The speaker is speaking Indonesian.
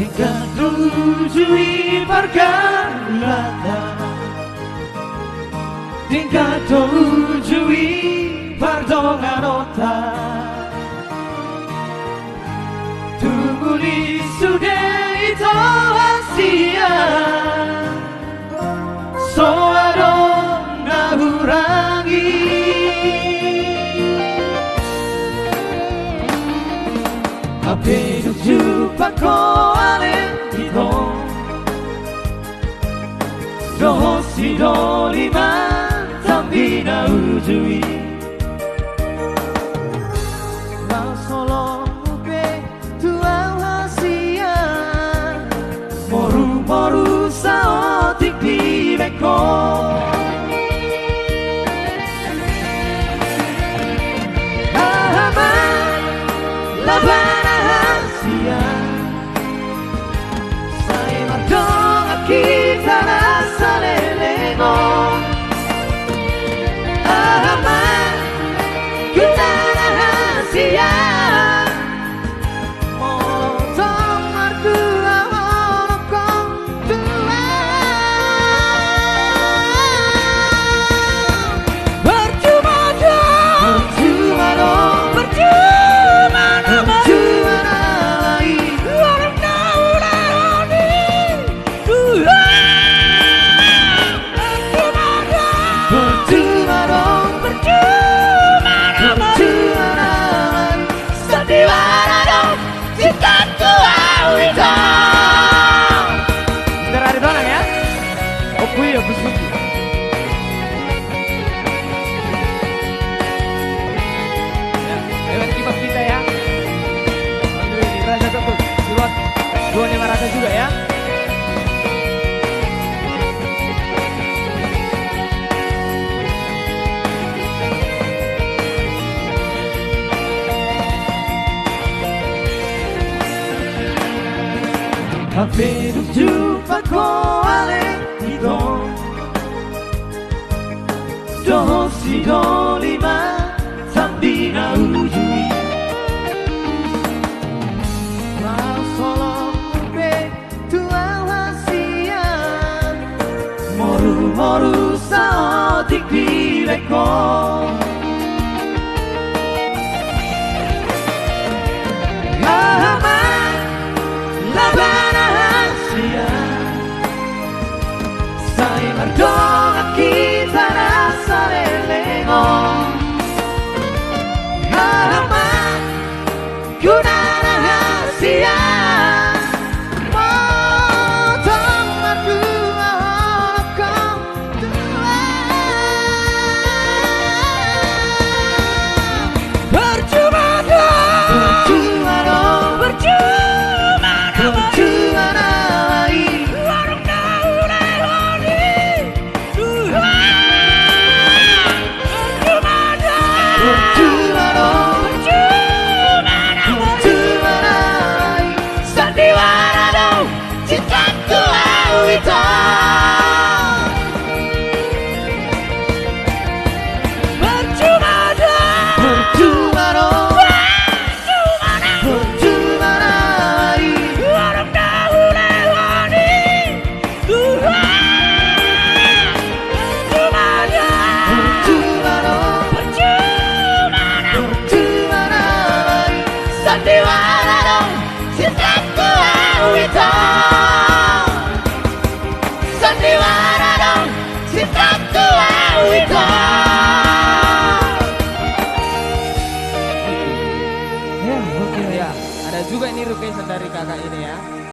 tinggal tujui pergulatan, tinggal tujui pardongan otak. Tunggu di sudah itu hasia, soado nahurangi. Ape jumpa ko alen ito, doho si dolima tambi na ujui. Mau solo upe tuau hasia, moru moru sao tikpi beko. Labana hasia, saya mardonga kita rasa lelengo. Aman kita rahasia, motong mardua monokong tua. Percuma dong, percuma dong, percuma. Kuya besuki. Lewat kipas kita ya. Ambil ini rasa tuh. Surat 2500 juga ya. Hampir jumpa ko ale doho si dolima tambi na ujui. Mau solo upe tuau hasia, moru moru sao tikpi beko. Aman labana hasia, saya mardonga kita rasa lelengo. Aman guna rahasia, motong mardua honokong tua. Percuma dong, percuma dong, percuma dong, percuma lagi. Warung daule honi, percuma dong, percuma dong, percuma lagi. Sandiwara dong, cintaku awita. Percuma dong, percuma dong, percuma lagi. Warung daule honi, percuma dong, percuma lagi. Sandiwara dong, cintaku awita. Sandiwara dong, cintaku awita. Ya, oke ya. Ada juga ini request dari kakak ini ya.